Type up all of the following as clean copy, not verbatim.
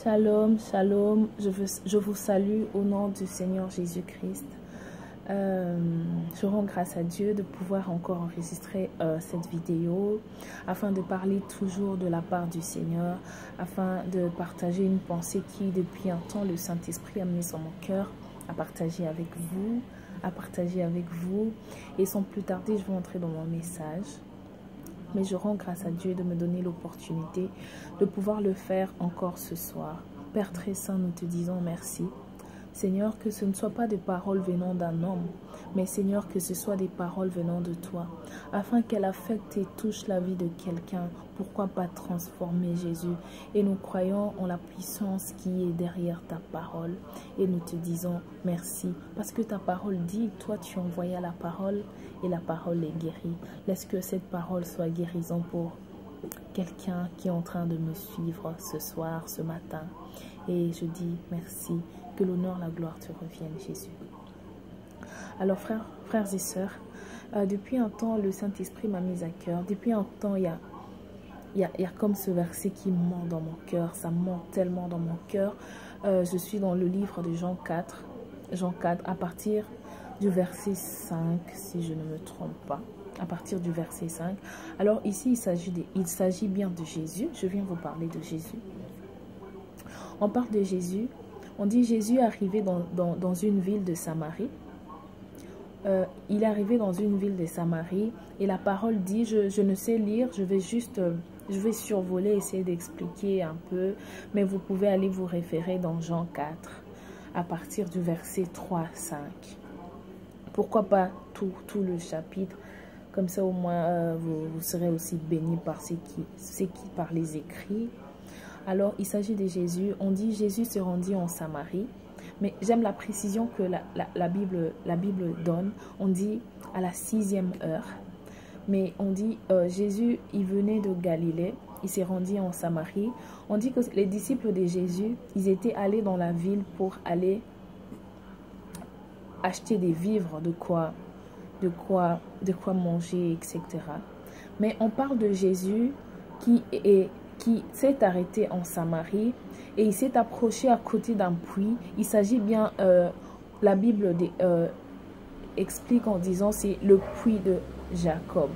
Shalom, shalom, je vous salue au nom du Seigneur Jésus-Christ. Je rends grâce à Dieu de pouvoir encore enregistrer cette vidéo afin de parler toujours de la part du Seigneur, afin de partager une pensée qui depuis un temps le Saint-Esprit a mis sur mon cœur à partager avec vous, et sans plus tarder je vais entrer dans mon message. Mais je rends grâce à Dieu de me donner l'opportunité de pouvoir le faire encore ce soir. Père très saint, nous te disons merci. Seigneur, que ce ne soit pas des paroles venant d'un homme, mais Seigneur, que ce soit des paroles venant de toi, afin qu'elles affectent et touchent la vie de quelqu'un. Pourquoi pas transformer Jésus? Et nous croyons en la puissance qui est derrière ta parole. Et nous te disons merci, parce que ta parole dit, toi tu envoyais la parole, et la parole est guérie. Laisse que cette parole soit guérison pour quelqu'un qui est en train de me suivre ce soir, ce matin. Et je dis merci. Que l'honneur, la gloire te revienne, Jésus. Alors, frères et sœurs, depuis un temps, le Saint-Esprit m'a mis à cœur. Depuis un temps, il y a comme ce verset qui monte dans mon cœur. Ça monte tellement dans mon cœur. Je suis dans le livre de Jean 4, à partir du verset 5, si je ne me trompe pas. À partir du verset 5. Alors ici, il s'agit bien de Jésus. Je viens vous parler de Jésus. On parle de Jésus. On dit Jésus est arrivé dans une ville de Samarie. Il est arrivé dans une ville de Samarie et la parole dit, je ne sais lire, je vais survoler, essayer d'expliquer un peu, mais vous pouvez aller vous référer dans Jean 4 à partir du verset 3-5. Pourquoi pas tout le chapitre, comme ça au moins vous serez aussi bénis par par les écrits. Alors, il s'agit de Jésus. On dit Jésus se rendit en Samarie. Mais j'aime la précision que la Bible donne. On dit à la 6e heure. Mais on dit Jésus, il venait de Galilée. Il s'est rendu en Samarie. On dit que les disciples de Jésus, ils étaient allés dans la ville pour aller acheter des vivres, de quoi manger, etc. Mais on parle de Jésus qui s'est arrêté en Samarie et il s'est approché à côté d'un puits. Il s'agit bien, la Bible explique en disant c'est le puits de Jacob.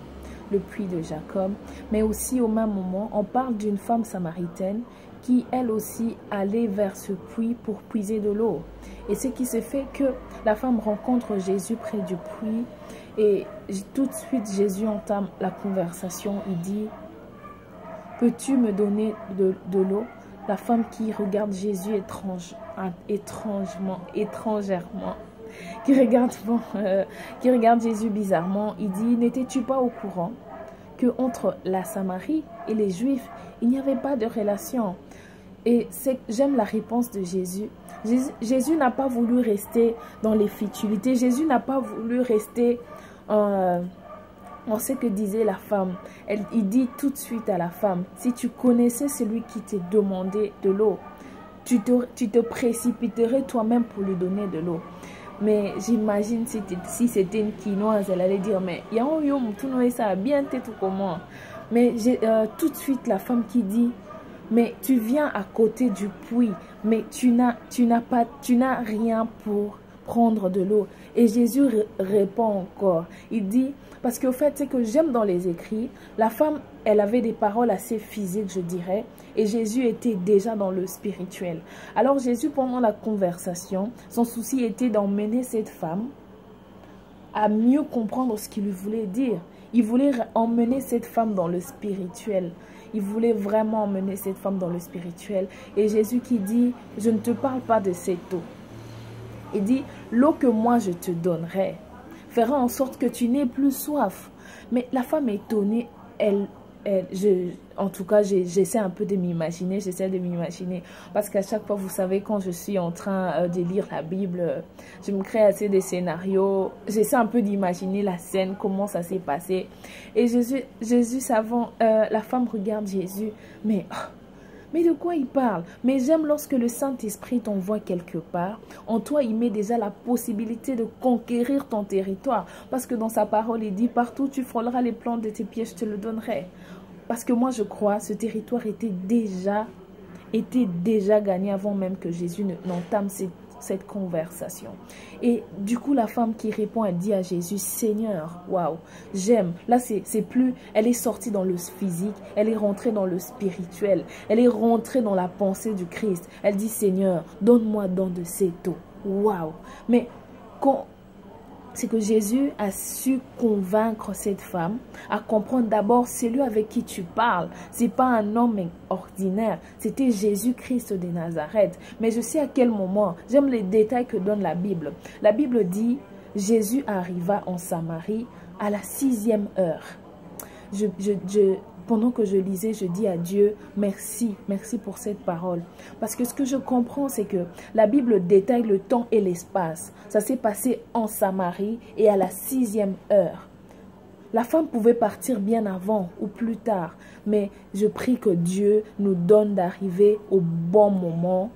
Le puits de Jacob. Mais aussi au même moment, on parle d'une femme samaritaine qui elle aussi allait vers ce puits pour puiser de l'eau. Et ce qui se fait que la femme rencontre Jésus près du puits et tout de suite Jésus entame la conversation. Il dit: peux-tu me donner de l'eau? La femme qui regarde Jésus étrangèrement, qui regarde Jésus bizarrement, il dit: n'étais-tu pas au courant que entre la Samarie et les Juifs, il n'y avait pas de relation? Et j'aime la réponse de Jésus. Jésus n'a pas voulu rester dans les futilités. Jésus n'a pas voulu rester on sait que disait la femme. Il dit tout de suite à la femme: si tu connaissais celui qui t'a demandé de l'eau, tu te précipiterais toi-même pour lui donner de l'eau. Mais j'imagine si c'était une quinoise, elle allait dire: mais ça a bien été tout comment. Mais tout de suite la femme qui dit: mais tu viens à côté du puits, mais tu n'as rien pour prendre de l'eau. Et Jésus répond encore. Il dit, parce qu'au fait, c'est que j'aime dans les écrits, la femme, elle avait des paroles assez physiques, je dirais, et Jésus était déjà dans le spirituel. Alors Jésus, pendant la conversation, son souci était d'emmener cette femme à mieux comprendre ce qu'il lui voulait dire. Il voulait emmener cette femme dans le spirituel. Il voulait vraiment emmener cette femme dans le spirituel. Et Jésus qui dit: je ne te parle pas de cette eau. Il dit: l'eau que moi je te donnerai fera en sorte que tu n'aies plus soif. Mais la femme étonnée, en tout cas, j'essaie un peu de m'imaginer, parce qu'à chaque fois, vous savez, quand je suis en train de lire la Bible, je me crée assez des scénarios, j'essaie un peu d'imaginer la scène, comment ça s'est passé. Et Jésus savant, la femme regarde Jésus, mais de quoi il parle? Mais j'aime lorsque le Saint-Esprit t'envoie quelque part, en toi il met déjà la possibilité de conquérir ton territoire. Parce que dans sa parole il dit: partout tu frôleras les plantes de tes pieds, je te le donnerai. Parce que moi je crois, ce territoire était déjà était déjà gagné avant même que Jésus n'entame cette conversation. Et du coup, la femme qui répond, elle dit à Jésus, Seigneur, waouh, j'aime. Là, c'est plus, elle est sortie dans le physique, elle est rentrée dans le spirituel, elle est rentrée dans la pensée du Christ. Elle dit, Seigneur, donne-moi don de cette eau. Waouh. Mais c'est que Jésus a su convaincre cette femme à comprendre d'abord celui avec qui tu parles. Ce n'est pas un homme ordinaire, c'était Jésus-Christ de Nazareth. Mais je sais à quel moment, j'aime les détails que donne la Bible. La Bible dit, Jésus arriva en Samarie à la 6e heure. Pendant que je lisais, je dis à Dieu, merci pour cette parole. Parce que ce que je comprends, c'est que la Bible détaille le temps et l'espace. Ça s'est passé en Samarie et à la 6e heure. La femme pouvait partir bien avant ou plus tard, mais je prie que Dieu nous donne d'arriver au bon moment,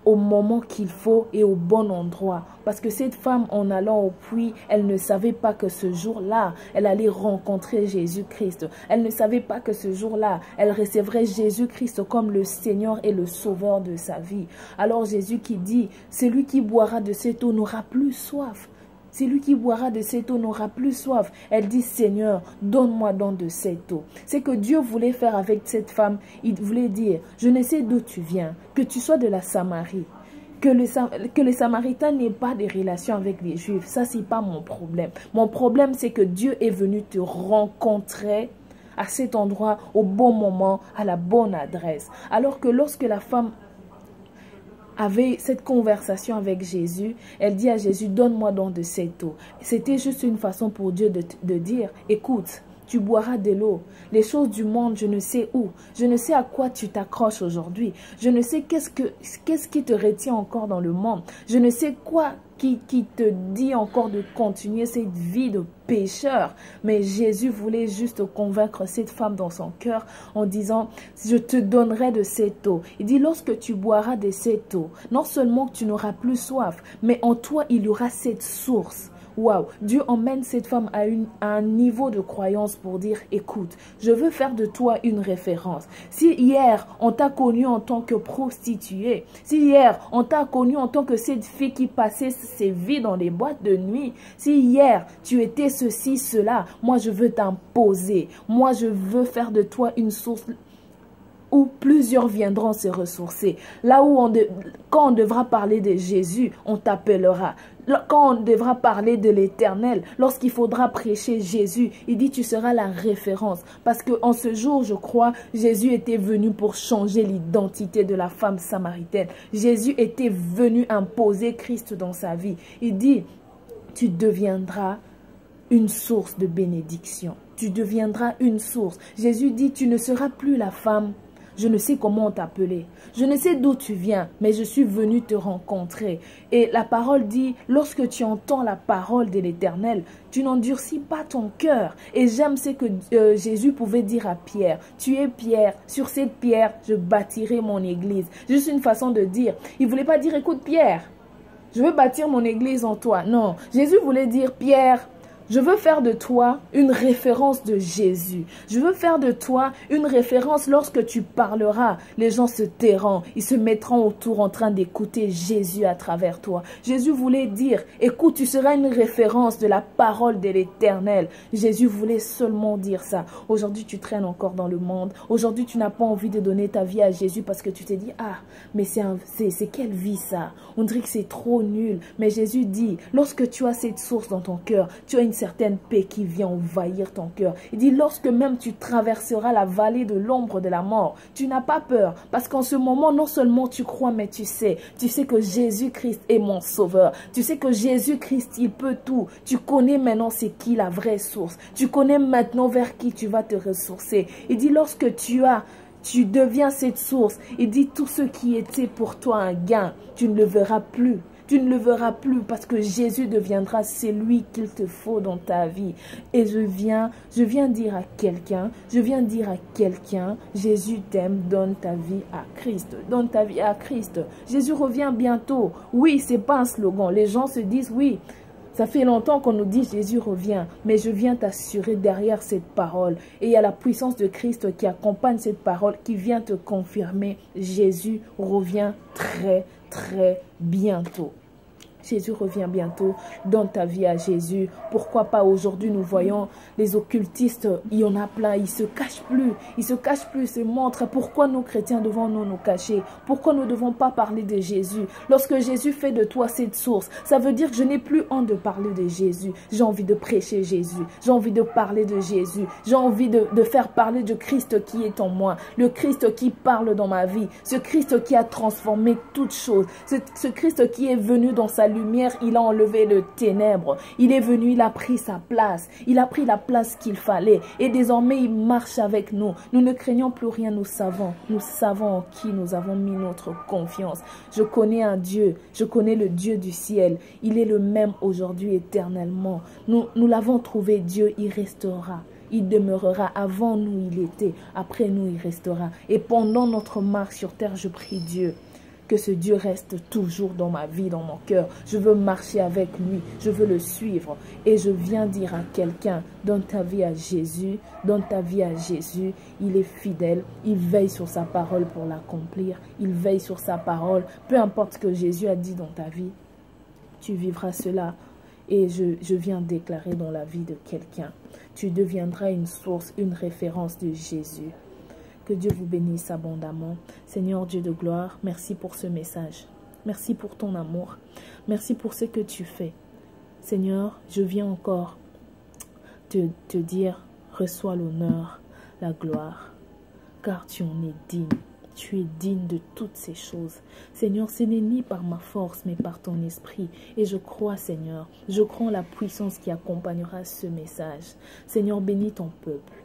au moment qu'il faut et au bon endroit. Parce que cette femme, en allant au puits, elle ne savait pas que ce jour-là, elle allait rencontrer Jésus-Christ. Elle ne savait pas que ce jour-là, elle recevrait Jésus-Christ comme le Seigneur et le Sauveur de sa vie. Alors Jésus qui dit, celui qui boira de cette eau n'aura plus soif. Celui qui boira de cette eau n'aura plus soif. Elle dit, Seigneur, donne-moi don de cette eau. C'est que Dieu voulait faire avec cette femme. Il voulait dire, je ne sais d'où tu viens, que tu sois de la Samarie, que les Samaritains n'aient pas de relation avec les Juifs. Ça, c'est pas mon problème. Mon problème, c'est que Dieu est venu te rencontrer à cet endroit, au bon moment, à la bonne adresse. Alors que lorsque la femme avait cette conversation avec Jésus, elle dit à Jésus, donne-moi donc de cette eau. C'était juste une façon pour Dieu de dire, écoute, tu boiras de l'eau. Les choses du monde, je ne sais où. Je ne sais à quoi tu t'accroches aujourd'hui. Je ne sais qu'est-ce qui te retient encore dans le monde. Je ne sais quoi qui te dit encore de continuer cette vie de pécheur. Mais Jésus voulait juste convaincre cette femme dans son cœur en disant, je te donnerai de cette eau. Il dit, lorsque tu boiras de cette eau, non seulement que tu n'auras plus soif, mais en toi, il y aura cette source. Waouh, Dieu emmène cette femme à un niveau de croyance pour dire, écoute, je veux faire de toi une référence. Si hier, on t'a connu en tant que prostituée, si hier, on t'a connu en tant que cette fille qui passait ses vies dans les boîtes de nuit, si hier, tu étais ceci, cela, moi je veux t'imposer, moi je veux faire de toi une source où plusieurs viendront se ressourcer. Là où quand on devra parler de Jésus, on t'appellera. Quand on devra parler de l'Éternel, lorsqu'il faudra prêcher Jésus, il dit tu seras la référence. Parce qu'en ce jour, je crois, Jésus était venu pour changer l'identité de la femme samaritaine. Jésus était venu imposer Christ dans sa vie. Il dit, tu deviendras une source de bénédiction. Tu deviendras une source. Jésus dit, tu ne seras plus la femme. Je ne sais comment t'appeler. Je ne sais d'où tu viens, mais je suis venu te rencontrer. Et la parole dit, lorsque tu entends la parole de l'Éternel, tu n'endurcis pas ton cœur. Et j'aime ce que Jésus pouvait dire à Pierre. Tu es Pierre, sur cette pierre, je bâtirai mon église. Juste une façon de dire. Il ne voulait pas dire, écoute Pierre, je veux bâtir mon église en toi. Non, Jésus voulait dire, Pierre, je veux faire de toi une référence de Jésus. Je veux faire de toi une référence lorsque tu parleras. Les gens se tairont. Ils se mettront autour en train d'écouter Jésus à travers toi. Jésus voulait dire, écoute, tu seras une référence de la parole de l'Éternel. Jésus voulait seulement dire ça. Aujourd'hui, tu traînes encore dans le monde. Aujourd'hui, tu n'as pas envie de donner ta vie à Jésus parce que tu te dis, ah, mais c'est quelle vie ça? On dirait que c'est trop nul. Mais Jésus dit, lorsque tu as cette source dans ton cœur, tu as une certaine paix qui vient envahir ton cœur. Il dit, lorsque même tu traverseras la vallée de l'ombre de la mort, tu n'as pas peur. Parce qu'en ce moment, non seulement tu crois, mais tu sais que Jésus-Christ est mon sauveur. Tu sais que Jésus-Christ, il peut tout. Tu connais maintenant c'est qui la vraie source. Tu connais maintenant vers qui tu vas te ressourcer. Il dit, lorsque tu deviens cette source, il dit, tout ce qui était pour toi un gain, tu ne le verras plus. Tu ne le verras plus parce que Jésus deviendra celui qu'il te faut dans ta vie. Et je viens dire à quelqu'un, Jésus t'aime, donne ta vie à Christ. Donne ta vie à Christ. Jésus revient bientôt. Oui, c'est pas un slogan. Les gens se disent, oui, Ça fait longtemps qu'on nous dit Jésus revient, mais je viens t'assurer derrière cette parole. Et il y a la puissance de Christ qui accompagne cette parole, qui vient te confirmer Jésus revient très, très bientôt. Jésus revient bientôt dans ta vie à Jésus. Pourquoi pas aujourd'hui nous voyons les occultistes, il y en a plein, ils se cachent plus, ils se se montrent. Pourquoi nous chrétiens devons-nous nous cacher? Pourquoi nous ne devons pas parler de Jésus? Lorsque Jésus fait de toi cette source, ça veut dire que je n'ai plus honte de parler de Jésus. J'ai envie de prêcher Jésus, j'ai envie de parler de Jésus, j'ai envie de faire parler du Christ qui est en moi, le Christ qui parle dans ma vie, ce Christ qui a transformé toutes choses, ce Christ qui est venu dans sa lumière, il a enlevé le ténèbre. Il est venu, il a pris sa place. Il a pris la place qu'il fallait. Et désormais, il marche avec nous. Nous ne craignons plus rien, nous savons. Nous savons en qui nous avons mis notre confiance. Je connais un Dieu. Je connais le Dieu du ciel. Il est le même aujourd'hui éternellement. Nous l'avons trouvé, Dieu, il restera. Il demeurera. Avant nous, il était. Après nous, il restera. Et pendant notre marche sur terre, je prie Dieu que ce Dieu reste toujours dans ma vie, dans mon cœur. Je veux marcher avec lui, je veux le suivre. Et je viens dire à quelqu'un, dans ta vie à Jésus, dans ta vie à Jésus, il est fidèle, il veille sur sa parole pour l'accomplir, il veille sur sa parole. Peu importe ce que Jésus a dit dans ta vie, tu vivras cela. Et je viens déclarer dans la vie de quelqu'un, tu deviendras une source, une référence de Jésus. Que Dieu vous bénisse abondamment. Seigneur Dieu de gloire, merci pour ce message. Merci pour ton amour. Merci pour ce que tu fais. Seigneur, je viens encore te dire, reçois l'honneur, la gloire, car tu en es digne. Tu es digne de toutes ces choses. Seigneur, ce n'est ni par ma force, mais par ton esprit. Et je crois, Seigneur, je crois en la puissance qui accompagnera ce message. Seigneur, bénis ton peuple.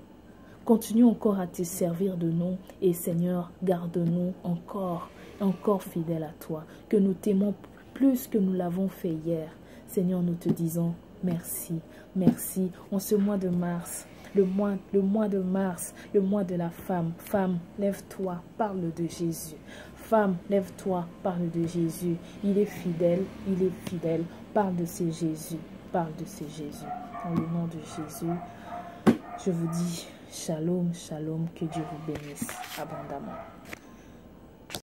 Continue encore à te servir de nous et Seigneur, garde-nous encore fidèles à toi. Que nous t'aimons plus que nous l'avons fait hier. Seigneur, nous te disons merci, merci. En ce mois de mars, le mois de mars, le mois de la femme. Femme, lève-toi, parle de Jésus. Femme, lève-toi, parle de Jésus. Il est fidèle, parle de ce Jésus, parle de ce Jésus. Dans le nom de Jésus, je vous dis shalom, shalom, que Dieu vous bénisse abondamment.